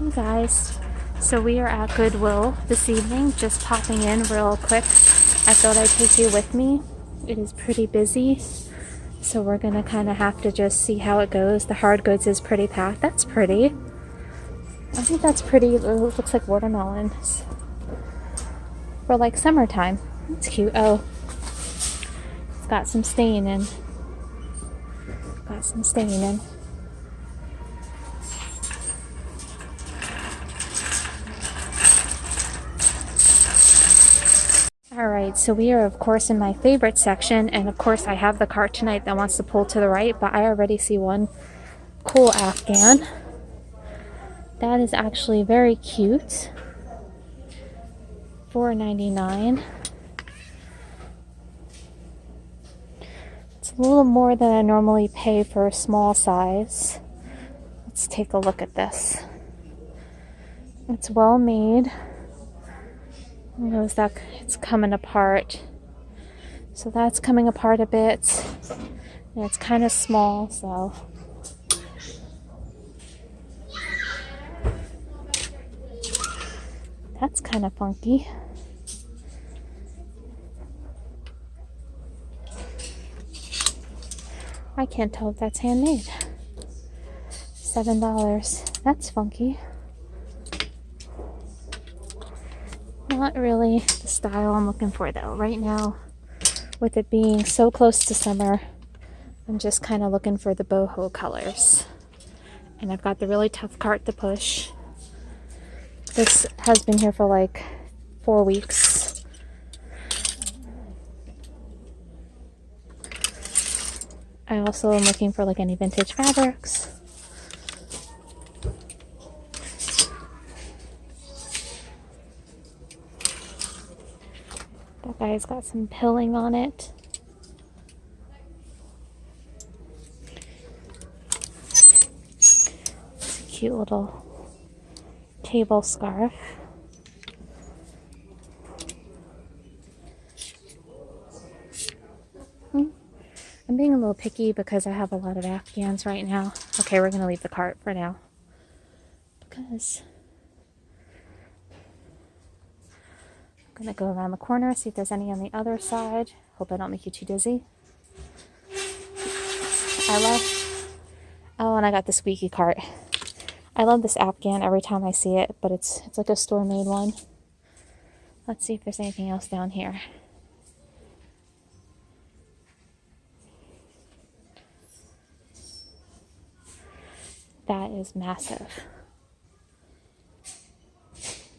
Hey guys, so we are at Goodwill this evening, just popping in real quick. I thought I'd take you with me. It is pretty busy, so we're gonna kind of have to just see how it goes. The hard goods is pretty packed. That's pretty. I think that's pretty. It looks like watermelons for like summertime. That's cute. Oh, it's got some stain in. Got some stain in. Alright, so we are of course in my favorite section, and of course I have the cart tonight that wants to pull to the right, but I already see one cool Afghan. That is actually very cute. $4.99. It's a little more than I normally pay for a small size. Let's take a look at this. It's well made. Notice that it's coming apart. So that's coming apart a bit. And it's kind of small, so that's kind of funky. I can't tell if that's handmade. $7. That's funky. Not really the style I'm looking for though. Right now, with it being so close to summer, I'm just kind of looking for the boho colors. And I've got the really tough cart to push. This has been here for like 4 weeks. I also am looking for like any vintage fabrics. That guy's got some pilling on it. It's a cute little table scarf. I'm being a little picky because I have a lot of Afghans right now. Okay, we're going to leave the cart for now. Because I'm going to go around the corner, see if there's any on the other side. Hope I don't make you too dizzy. Oh, and I got the squeaky cart. I love this Afghan every time I see it, but it's like a store-made one. Let's see if there's anything else down here. That is massive.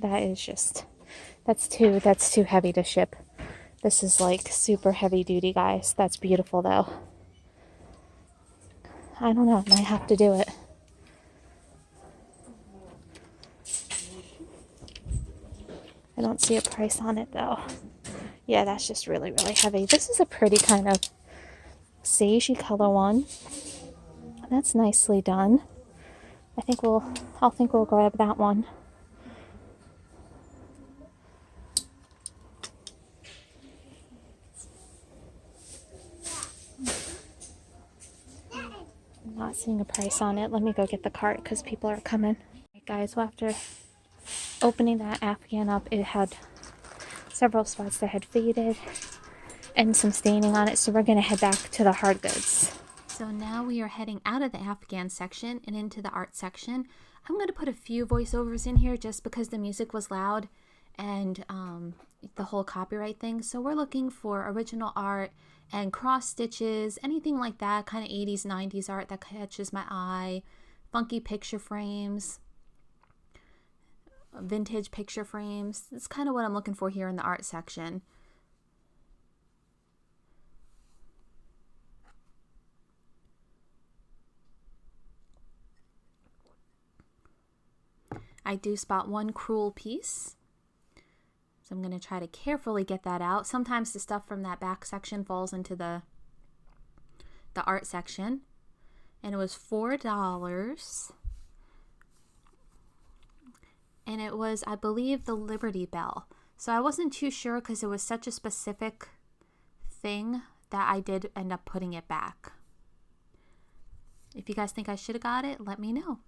That is just, that's too heavy to ship. This is like super heavy duty, guys. That's beautiful though. I don't know, I might have to do it. I don't see a price on it though. Yeah, that's just really, really heavy. This is a pretty kind of sagey color one. That's nicely done. I'll think we'll grab that one. I'm not seeing a price on it. Let me go get the cart because people are coming. Right, guys, well, after opening that Afghan up, it had several spots that had faded and some staining on it, so we're going to head back to the hard goods. So now we are heading out of the Afghan section and into the art section. I'm going to put a few voiceovers in here just because the music was loud and the whole copyright thing. So we're looking for original art and cross stitches, anything like that, kind of 80s, 90s art that catches my eye, funky picture frames, vintage picture frames. That's kind of what I'm looking for here in the art section. I do spot one cruel piece, so I'm going to try to carefully get that out. Sometimes the stuff from that back section falls into the art section, and it was $4, and it was, I believe, the Liberty Bell. So I wasn't too sure because it was such a specific thing that I did end up putting it back. If you guys think I should have got it, let me know.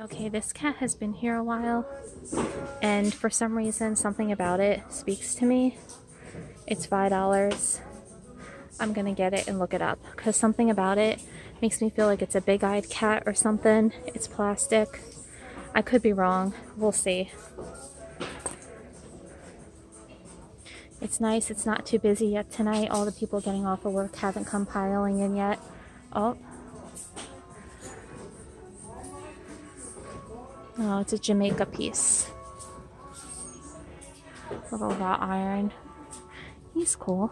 Okay, this cat has been here a while, and for some reason, something about it speaks to me. It's $5. I'm gonna get it and look it up, because something about it makes me feel like it's a big-eyed cat or something. It's plastic. I could be wrong. We'll see. It's nice. It's not too busy yet tonight. All the people getting off of work haven't come piling in yet. Oh. Oh, it's a Jamaica piece. Little wrought iron. He's cool.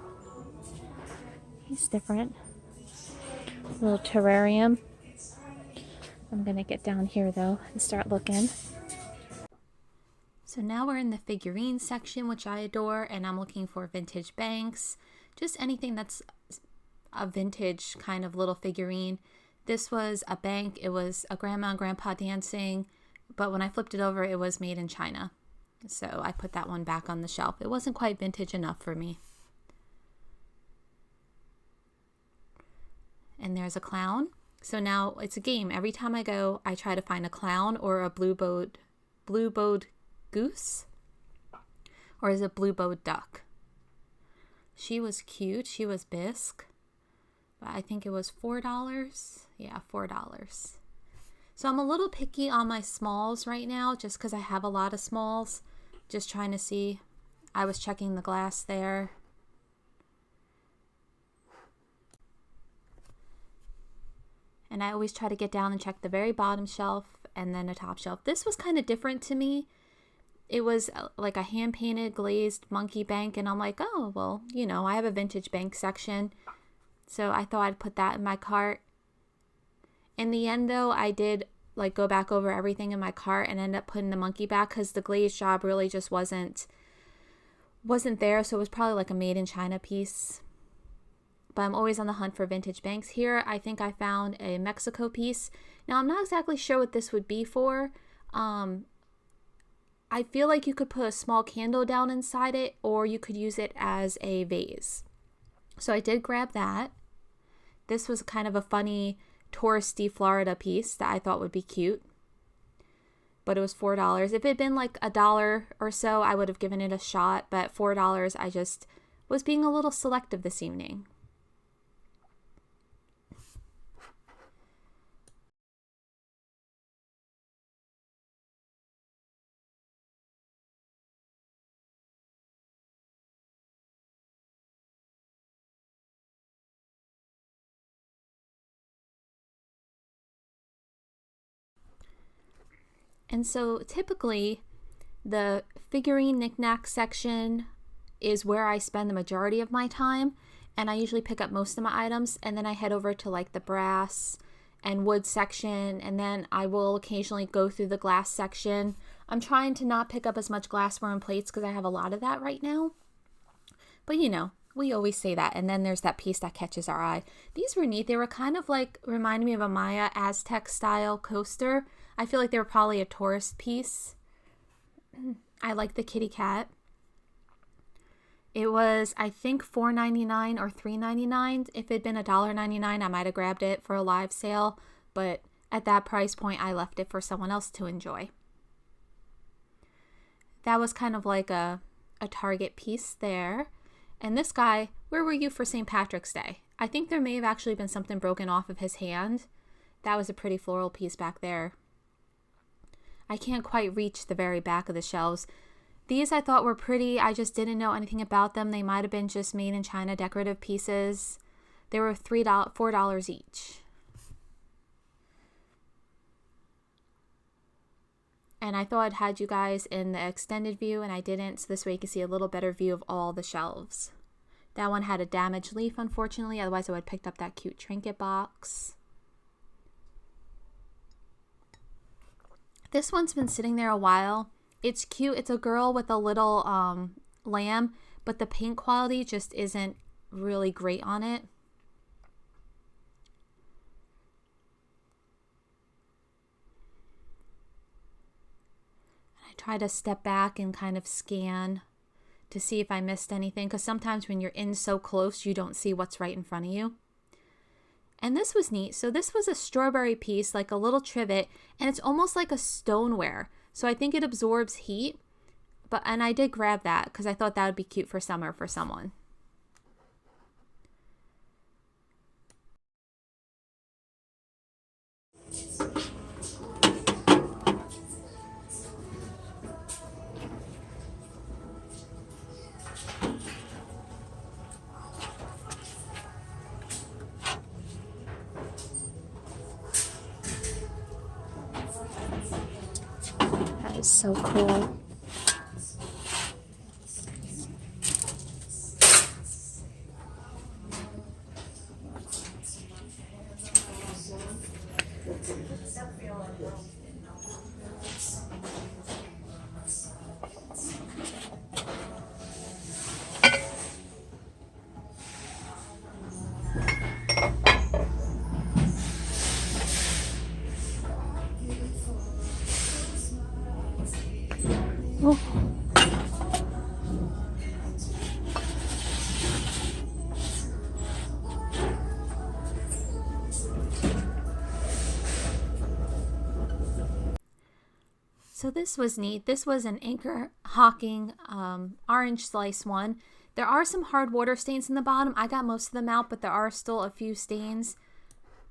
He's different. Little terrarium. I'm gonna get down here though and start looking. So now we're in the figurine section, which I adore, and I'm looking for vintage banks. Just anything that's a vintage kind of little figurine. This was a bank. It was a grandma and grandpa dancing, but when I flipped it over, it was made in China. So I put that one back on the shelf. It wasn't quite vintage enough for me. And there's a clown. So now it's a game. Every time I go, I try to find a clown or a blue-bowed goose. Or is it blue-bowed duck? She was cute. She was bisque. But I think it was $4. Yeah, $4. So I'm a little picky on my smalls right now, just because I have a lot of smalls. Just trying to see. I was checking the glass there. And I always try to get down and check the very bottom shelf and then a top shelf. This was kind of different to me. It was like a hand-painted glazed monkey bank, and I'm like, oh, well, you know, I have a vintage bank section. So I thought I'd put that in my cart. In the end, though, I did like go back over everything in my cart and end up putting the monkey back because the glazed job really just wasn't there. So it was probably like a made in China piece. But I'm always on the hunt for vintage banks. Here, I think I found a Mexico piece. Now, I'm not exactly sure what this would be for. I feel like you could put a small candle down inside it, or you could use it as a vase. So I did grab that. This was kind of a funny touristy Florida piece that I thought would be cute. But it was $4. If it had been like $1 or so, I would have given it a shot. But $4, I just was being a little selective this evening. And so typically the figurine knickknack section is where I spend the majority of my time, and I usually pick up most of my items, and then I head over to like the brass and wood section, and then I will occasionally go through the glass section. I'm trying to not pick up as much glassware and plates because I have a lot of that right now. But you know, we always say that. And then there's that piece that catches our eye. These were neat. They were kind of like, reminded me of a Maya Aztec style coaster. I feel like they were probably a tourist piece. I like the kitty cat. It was, I think, $4.99 or $3.99. If it had been $1.99, I might have grabbed it for a live sale. But at that price point, I left it for someone else to enjoy. That was kind of like a Target piece there. And this guy, where were you for St. Patrick's Day? I think there may have actually been something broken off of his hand. That was a pretty floral piece back there. I can't quite reach the very back of the shelves. These I thought were pretty. I just didn't know anything about them. They might have been just made in China decorative pieces. They were $4 each. And I thought I'd had you guys in the extended view, and I didn't, so this way you can see a little better view of all the shelves. That one had a damaged leaf, unfortunately, otherwise I would have picked up that cute trinket box. This one's been sitting there a while. It's cute. It's a girl with a little lamb, but the paint quality just isn't really great on it. Try to step back and kind of scan to see if I missed anything, because sometimes when you're in so close you don't see what's right in front of you. And this was neat. So this was a strawberry piece, like a little trivet, and it's almost like a stoneware. So I think it absorbs heat. And I did grab that because I thought that would be cute for summer for someone. That is so cool. Oh. So this was neat. This was an Anchor Hawking orange slice one. There are some hard water stains in the bottom. I got most of them out, but there are still a few stains.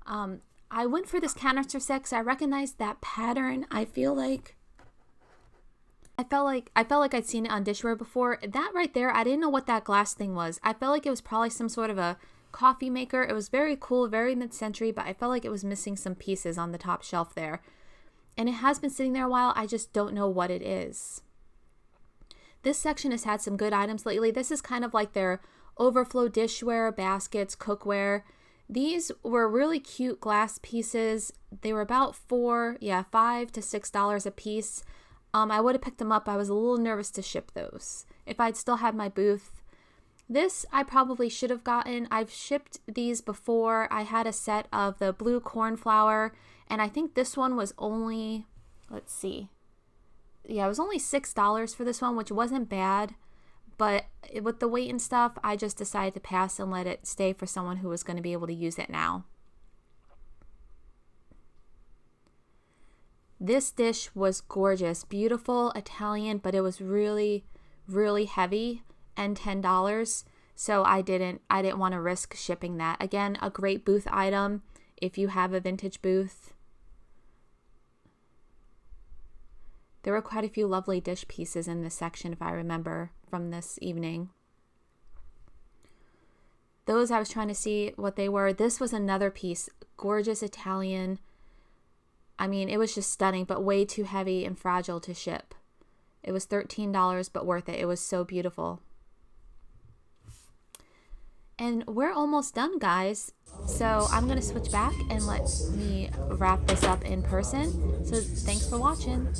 I went for this canister set because I recognized that pattern. I felt like I'd seen it on dishware before. That right there, I didn't know what that glass thing was. I felt like it was probably some sort of a coffee maker. It was very cool, very mid-century, but I felt like it was missing some pieces on the top shelf there. And it has been sitting there a while. I just don't know what it is. This section has had some good items lately. This is kind of like their overflow dishware, baskets, cookware. These were really cute glass pieces. They were about $5 to $6 a piece. I would have picked them up. I was a little nervous to ship those if I'd still had my booth. This I probably should have gotten. I've shipped these before. I had a set of the blue cornflower, and I think this one was only, let's see. Yeah, it was only $6 for this one, which wasn't bad. But with the weight and stuff, I just decided to pass and let it stay for someone who was going to be able to use it now. This dish was gorgeous, beautiful Italian, but it was really, really heavy and $10. So I didn't want to risk shipping that. Again, a great booth item if you have a vintage booth. There were quite a few lovely dish pieces in this section, if I remember, from this evening. Those I was trying to see what they were. This was another piece, gorgeous Italian. I mean, it was just stunning, but way too heavy and fragile to ship. It was $13, but worth it. It was so beautiful. And we're almost done, guys. So I'm going to switch back and let me wrap this up in person. So thanks for watching.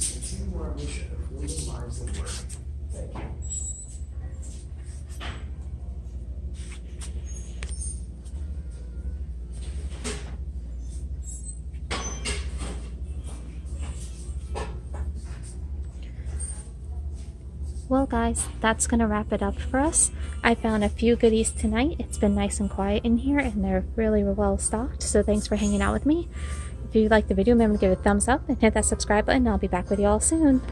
Well guys, that's going to wrap it up for us. I found a few goodies tonight. It's been nice and quiet in here and they're really well stocked, so thanks for hanging out with me. If you liked the video, remember to give it a thumbs up and hit that subscribe button. I'll be back with you all soon.